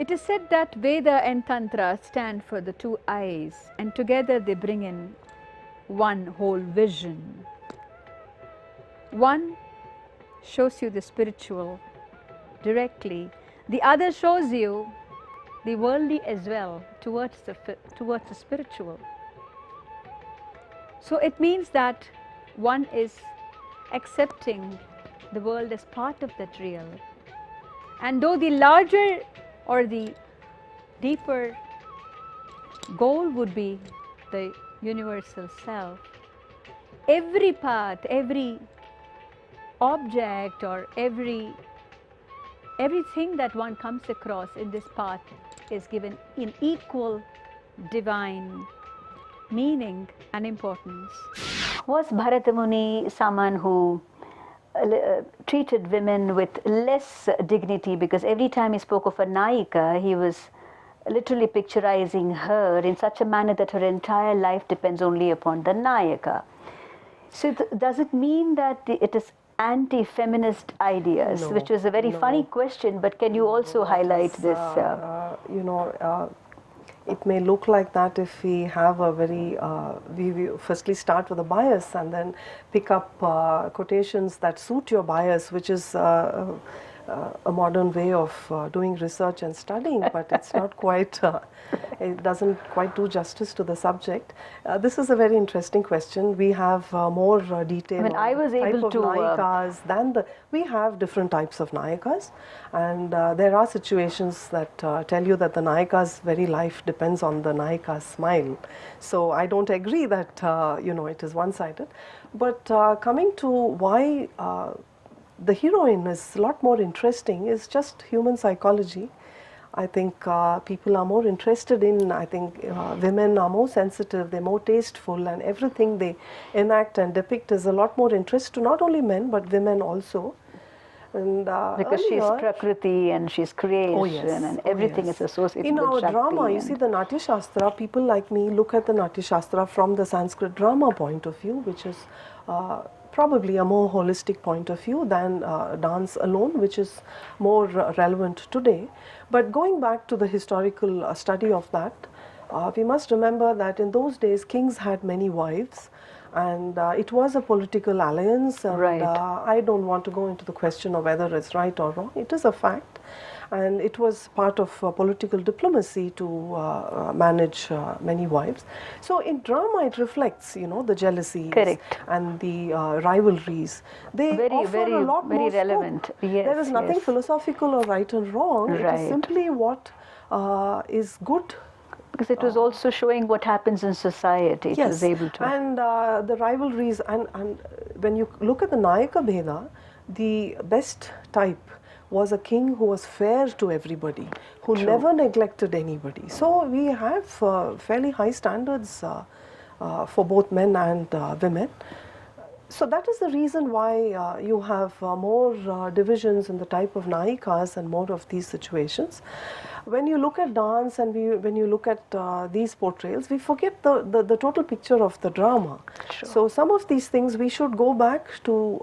It is said that Veda and Tantra stand for the two eyes, and together they bring in one whole vision. One shows you the spiritual directly, the other shows you the worldly as well towards the spiritual. So it means that one is accepting the world as part of that real. And though the larger or the deeper goal would be the universal self, every path, every object or everything that one comes across in this path is given in equal divine meaning and importance. Was Bharata Muni someone who treated women with less dignity, because every time he spoke of a Nayika, he was literally picturizing her in such a manner that her entire life depends only upon the Nayika. So does it mean that it is anti-feminist ideas, No, which was a very no. funny question, but can you also highlight this? It may look like that if we have a very, we firstly start with a bias and then pick up quotations that suit your bias, which is a modern way of doing research and studying, but it's not quite, it doesn't quite do justice to the subject. This is a very interesting question. We have more detail on the type of Nayikas than we have different types of Nayikas, and there are situations that tell you that the Nayika's very life depends on the Nayika's smile. So I don't agree that, it is one-sided. But coming to why the heroine is a lot more interesting is just human psychology. I think people are more interested in, women are more sensitive, they're more tasteful, and everything they enact and depict is a lot more interest to not only men but women also. And, because she's Prakriti and she's creation, and everything is associated with Shakti. In our drama, you and see the Natya Shastra, people like me look at the Natya Shastra from the Sanskrit drama point of view, which is probably a more holistic point of view than dance alone, which is more relevant today. But going back to the historical study of that, we must remember that in those days kings had many wives, and it was a political alliance, and I don't want to go into the question of whether it's right or wrong. It is a fact, and it was part of political diplomacy to manage many wives. So in drama it reflects, the jealousies and the rivalries. They offer a lot more relevant. Scope. There is nothing philosophical or right and wrong. It is simply what is good. Because it was also showing what happens in society. It was able to. And the rivalries, and when you look at the Nayaka Bheda, the best type was a king who was fair to everybody, who never neglected anybody. So we have fairly high standards for both men and women. So that is the reason why you have more divisions in the type of Nayikas and more of these situations. When you look at dance and when you look at these portrayals, we forget the total picture of the drama. So some of these things we should go back to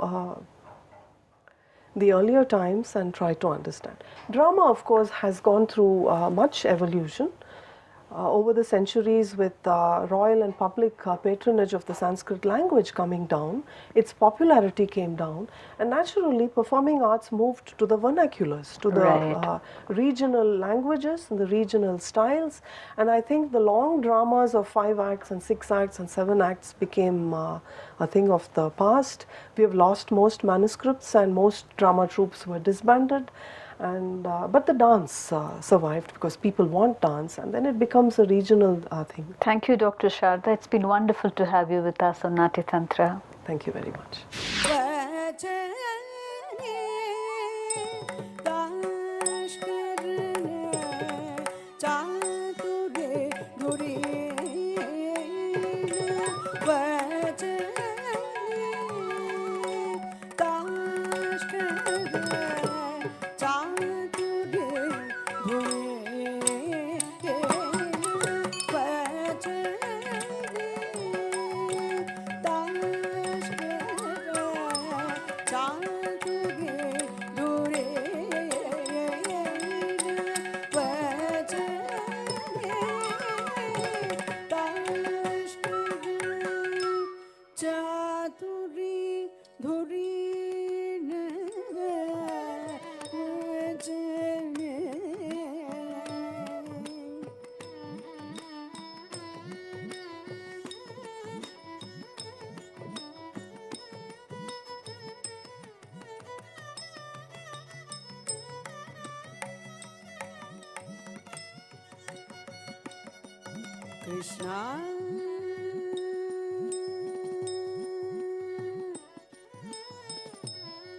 the earlier times and try to understand. Drama, of course, has gone through much evolution over the centuries, with royal and public patronage of the Sanskrit language coming down. Its popularity came down, and naturally performing arts moved to the vernaculars, to the regional languages and the regional styles. And I think the long dramas of 5 acts and 6 acts and 7 acts became a thing of the past. We have lost most manuscripts and most drama troupes were disbanded. And but the dance survived because people want dance, and then it becomes a regional thing. Thank you, Dr. Sharda. It's been wonderful to have you with us on Natya Tantra. Thank you very much. Krishna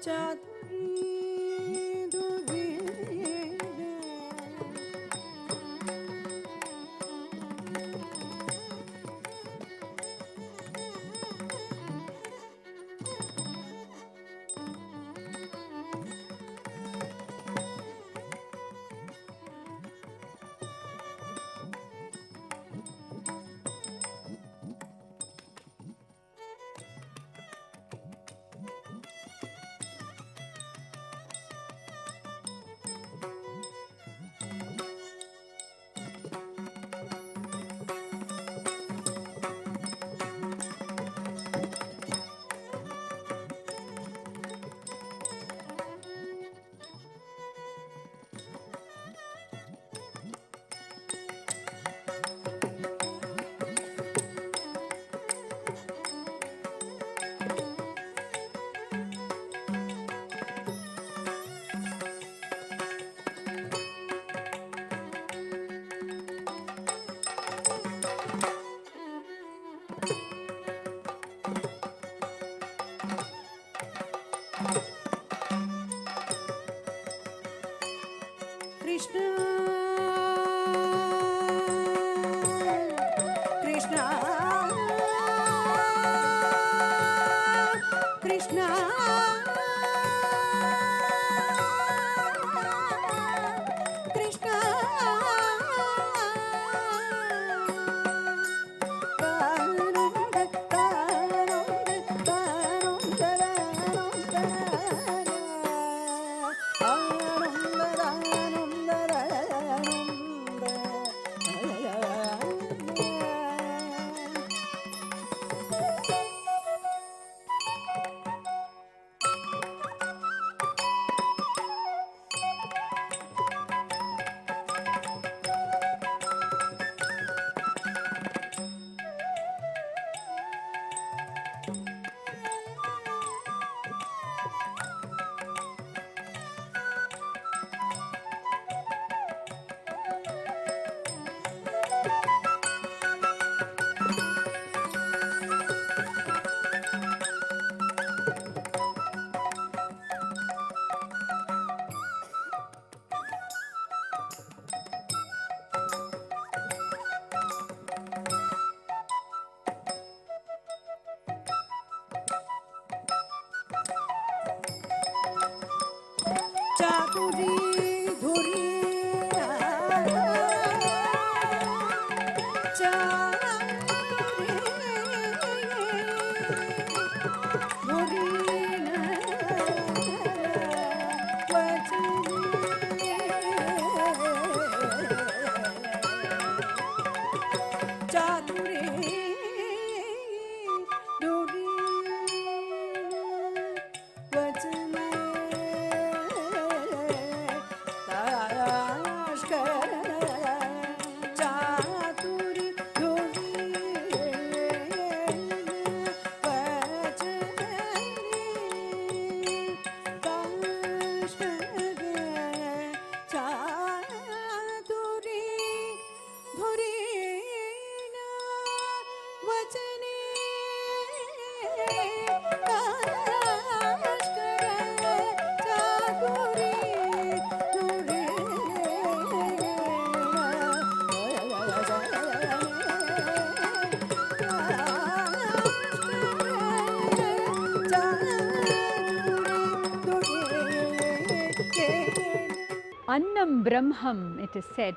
Chaturi Duri Annam Brahmam, it is said.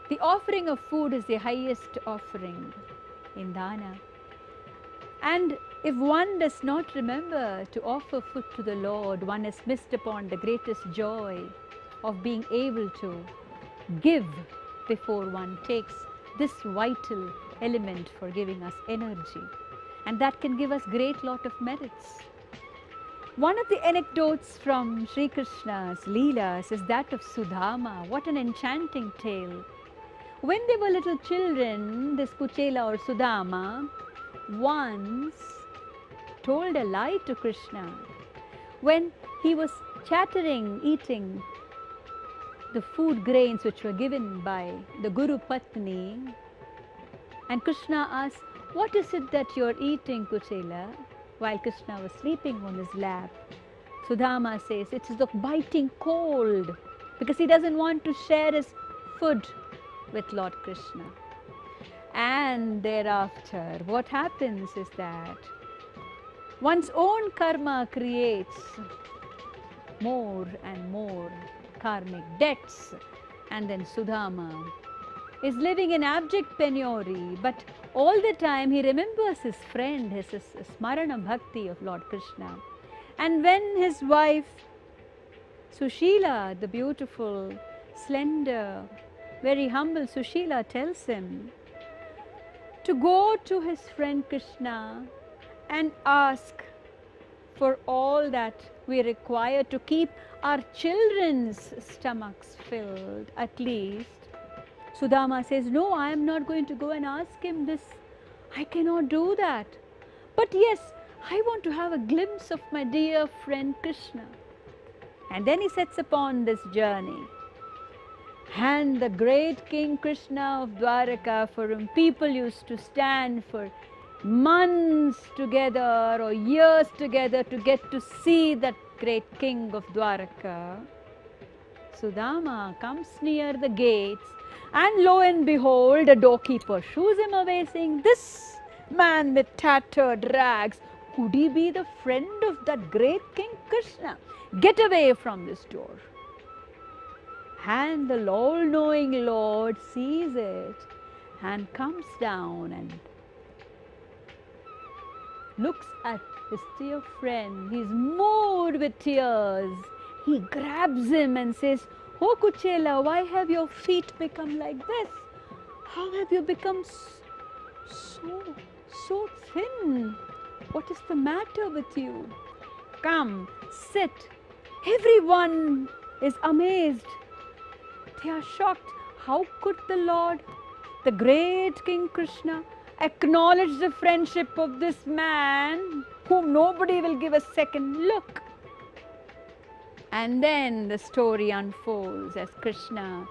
The offering of food is the highest offering in dana. And if one does not remember to offer food to the Lord, one has missed upon the greatest joy of being able to give before one takes this vital element for giving us energy. And that can give us great lot of merits. One of the anecdotes from Sri Krishna's Leelas is that of Sudama. What an enchanting tale. When they were little children, this Kuchela or Sudama once told a lie to Krishna. When he was chattering, eating the food grains which were given by the Guru Patni, And Krishna asks, what is it that you're eating, Kuchela? While Krishna was sleeping on his lap, Sudama says, it is the biting cold, because he doesn't want to share his food with Lord Krishna. And thereafter, what happens is that one's own karma creates more and more karmic debts. And then Sudama is living in abject penury, but all the time he remembers his friend, his smarana bhakti of Lord Krishna. And when his wife Sushila, the beautiful, slender, very humble Sushila, tells him to go to his friend Krishna and ask for all that we require to keep our children's stomachs filled, at least. Sudama says, no, I am not going to go and ask him this. I cannot do that. But yes, I want to have a glimpse of my dear friend Krishna. And then he sets upon this journey. And the great King Krishna of Dwaraka, for whom people used to stand for months together or years together to get to see that great King of Dwaraka, Sudama comes near the gates, and lo and behold, a doorkeeper shoos him away, saying, this man with tattered rags, could he be the friend of that great King Krishna? Get away from this door. And the all-knowing Lord sees it and comes down and looks at his dear friend. He's moved with tears. He grabs him and says, oh Kuchela, why have your feet become like this? How have you become so thin? What is the matter with you? Come, sit. Everyone is amazed. They are shocked. How could the Lord, the great King Krishna, acknowledge the friendship of this man whom nobody will give a second look? And then the story unfolds as Krishna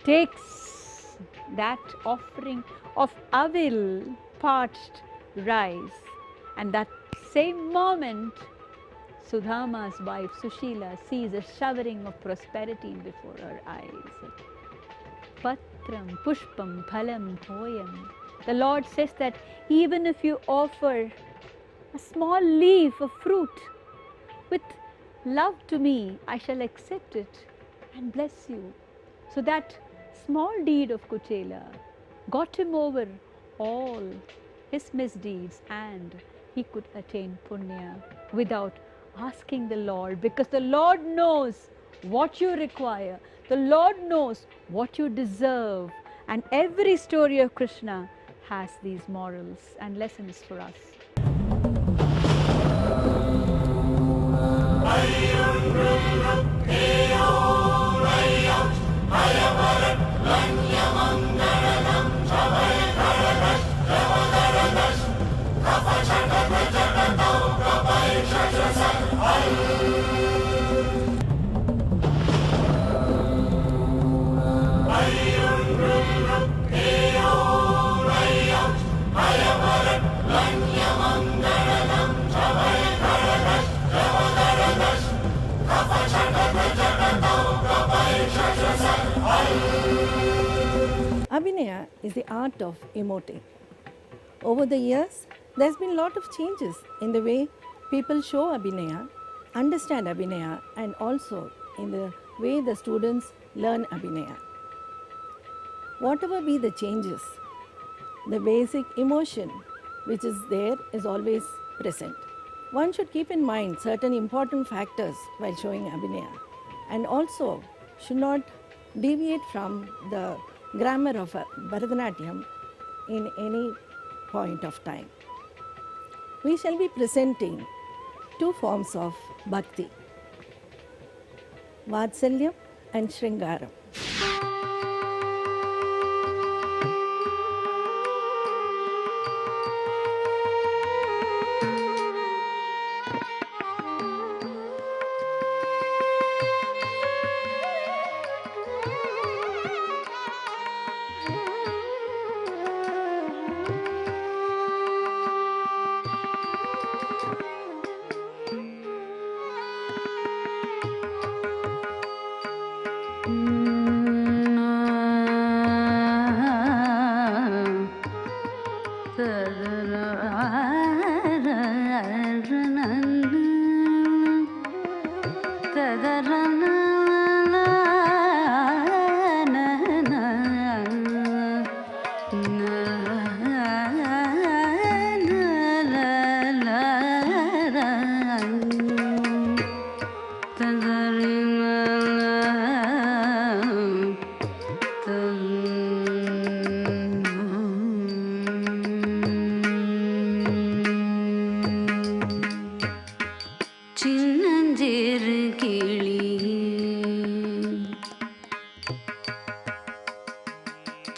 takes that offering of avil, parched rice, and that same moment Sudama's wife Sushila sees a showering of prosperity before her eyes. Patram pushpam phalam thoyam. The Lord says that even if you offer a small leaf of fruit with love to me, I shall accept it and bless you. So that small deed of Kuchela got him over all his misdeeds, and he could attain punya without asking the Lord, because the Lord knows what you require, the Lord knows what you deserve, and every story of Krishna has these morals and lessons for us. Abhinaya is the art of emoting. Over the years, there's been a lot of changes in the way people show Abhinaya, understand Abhinaya, and also in the way the students learn Abhinaya. Whatever be the changes, the basic emotion which is there is always present. One should keep in mind certain important factors while showing Abhinaya, and also should not deviate from the grammar of Bharatanatyam in any point of time. We shall be presenting two forms of bhakti, Vatsalyam and Shringaram.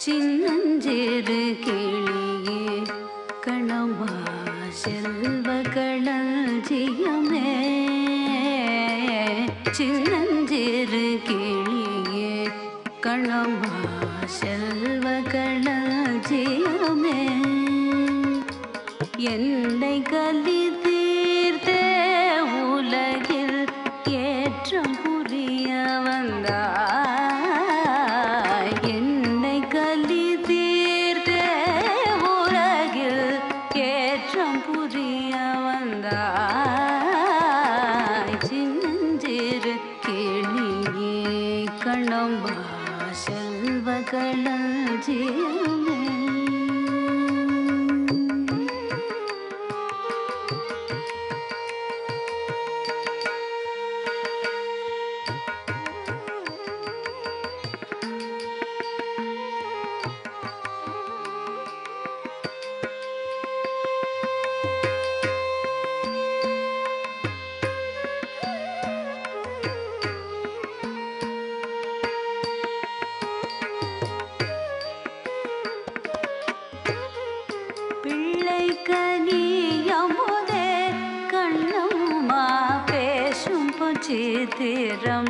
சின்னஞ்சிறு கிளியே கணமா செல்வ களஞ்சியமே சின்னஞ்சிறு கிளியே கணமா செல்வ களஞ்சியமே என்னை கலி தீர்த்தே உலகில் ஏற்றம் புரிய வந்தாய் என்னை கலி தீர்த்தே உலகில் ஏற்றம் புரிய வந்தாய் சின்னஞ்சிறு கிளியே கணம்பா செல்வ களஞ்சியமே சித்திரம்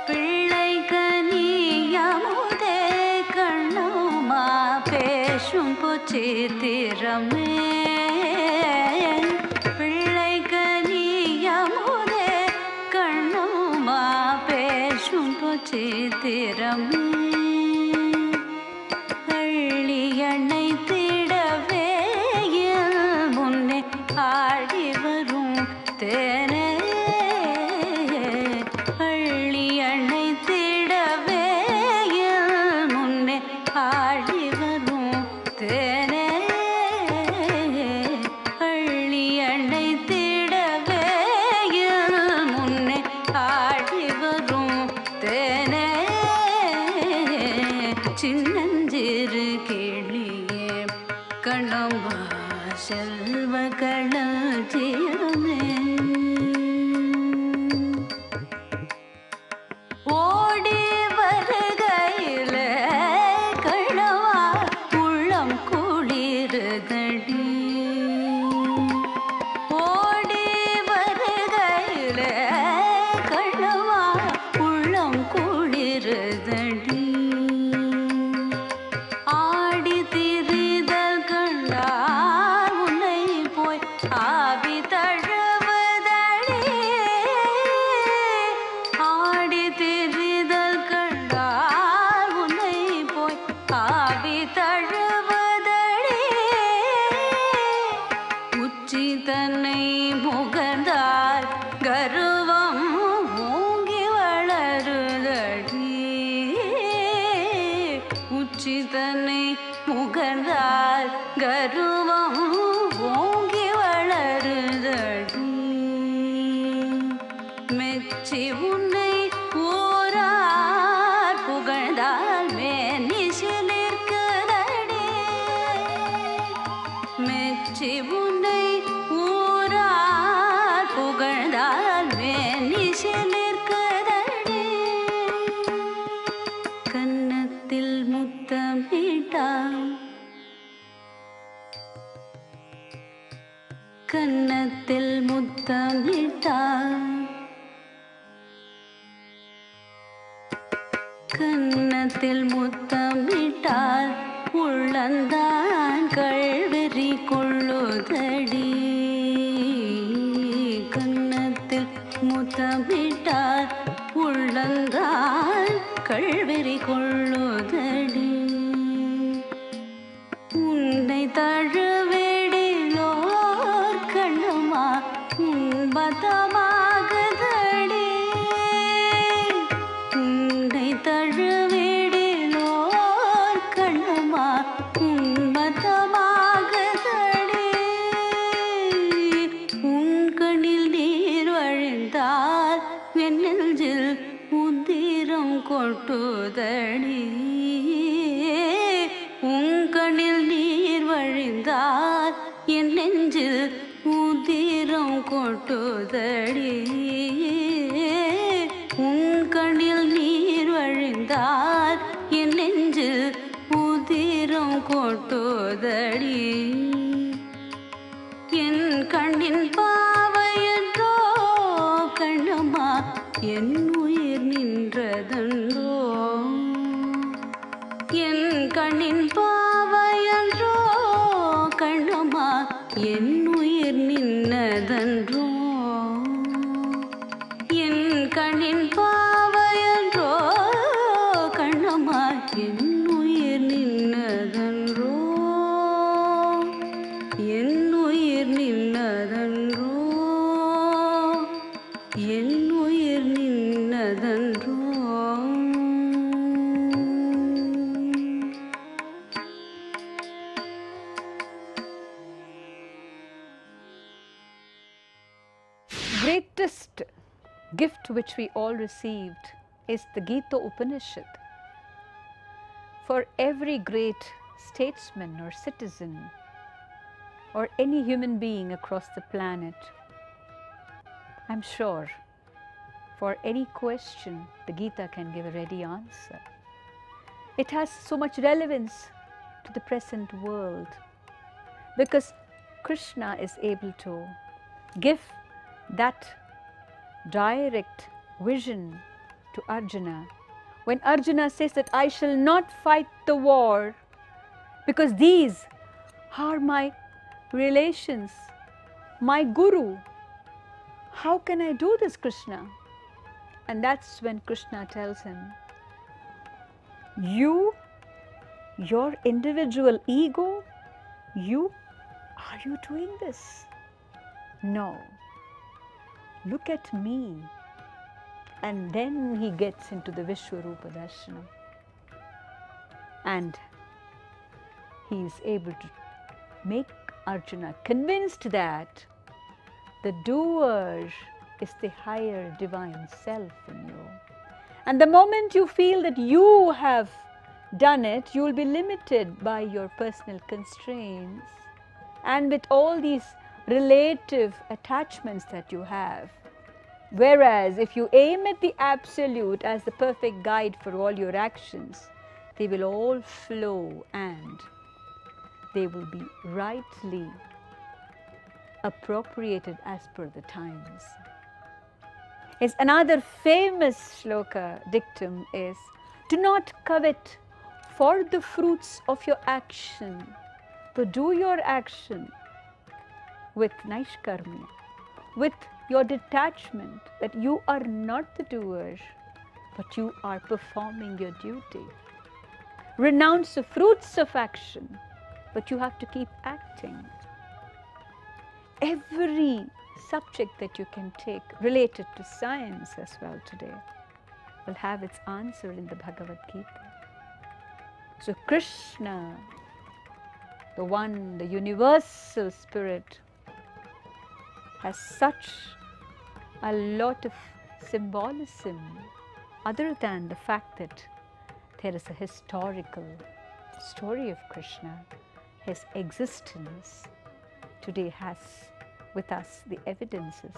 பிள்ளை கனியமுதே கண்ணம்மா பேசும் பொச்சித்திரமே பிள்ளை கனியமுதே கண்ணம்மா பேசும் பொச்சித்திரமே அள்ளி அணைத்திடவே முன்னே ஆடி வரும் தேனே அள்ளி அணைத்திடவே முன்னே ஆடி வரும் தேனே அள்ளி அணைத்திடவே முன்னே ஆடி வரும் தேனே சின்னஞ்சிறு கிளியே கணம்பா செல்வ களஞ்சியமே ஓடி வருகையிலே கணவா உள்ளம் குளிருதடி ஓடி வருகையிலே கணவா உள்ளம் குளிருதடி ஆடி திரிதல் கண்டார் உன்னை போய் ஆவி தழுவுதடி ஆடி திரிதல் கண்டார் உன்னை போய் ஆவி தழுவுதடி உச்சி தன்னை முகந்தால் கருவம் மூங்கி வளருதடி உச்சி தன்னை முகந்தால் கருவம் ஓங்கி வளருதடி மெச்சி உன்னை ஊரார் புகழ்ந்தால் மேனி சிலிர்க்குதடி மெச்சி உன்னை ஊரார் புகழ்ந்தால் மேனி சிலிர்க்குதடி கன்னத்தில் முத்தமிட்டால் கன்னத்தில் முத்தமிட்டால் கன்னத்தில் முத்தமிட்டால் உள்ளந்தான் கள்வெறி கொள்ளுதடி கன்னத்தில் முத்தமிட்டால் உள்ளந்தான் கள்வெறி கொள்ளுதடி உன்னை தழுவிடிலோர் கண்ணுமா உன்பதமாகுதடி உன்னை தழுவிடிலோர் கண்ணுமா உன்பதமாகுதடி உன் கண்ணில் நீர் வழிந்தால் என் நெஞ்சில் உதிரம் கொட்டுதடி உங்கண்ணில் நீர் வழிந்தால் என் நெஞ்சில் உதிரம் கொட்டுதடி உங்கண்ணில் நீர் வழிந்தால் என் கொட்டுதடி என் கண்ணின் பாவையன்றோ கண்ணம்மா என் உயிர் நின்றதன்றோ என் கண்ணின் பாவையன்றோ கண்ணம்மா என் உயிர் நின்னதன்றோ என் கண்ணின் பாவையன்றோ கண்ணம்மா என் உயிர் நின்னதன்றோ என் உயிர் நின்னதன்றோ என் உயிர் நின்னதன்றோ Greatest gift which we all received is the Gita Upanishad. For every great statesman or citizen or any human being across the planet, I'm sure for any question the Gita can give a ready answer. It has so much relevance to the present world because Krishna is able to give that direct vision to Arjuna. When Arjuna says that I shall not fight the war because these are my relations, my guru, how can I do this, Krishna? And that's when Krishna tells him, you, your individual ego, are you doing this? No. Look at me. And then he gets into the Vishwarupa Darshana. And he is able to make Arjuna convinced that the doer is the higher divine self in you. And the moment you feel that you have done it, you will be limited by your personal constraints and with all these relative attachments that you have. Whereas if you aim at the Absolute as the perfect guide for all your actions, they will all flow and they will be rightly appropriated as per the times. Yes, another famous shloka dictum is, do not covet for the fruits of your action, but do your action with naishkarmya, with your detachment that you are not the doer, but you are performing your duty. Renounce the fruits of action, but you have to keep acting. Every subject that you can take related to science as well today will have its answer in the Bhagavad Gita. So Krishna, the one, the universal spirit, has such a lot of symbolism other than the fact that there is a historical story of Krishna. His existence today has with us the evidences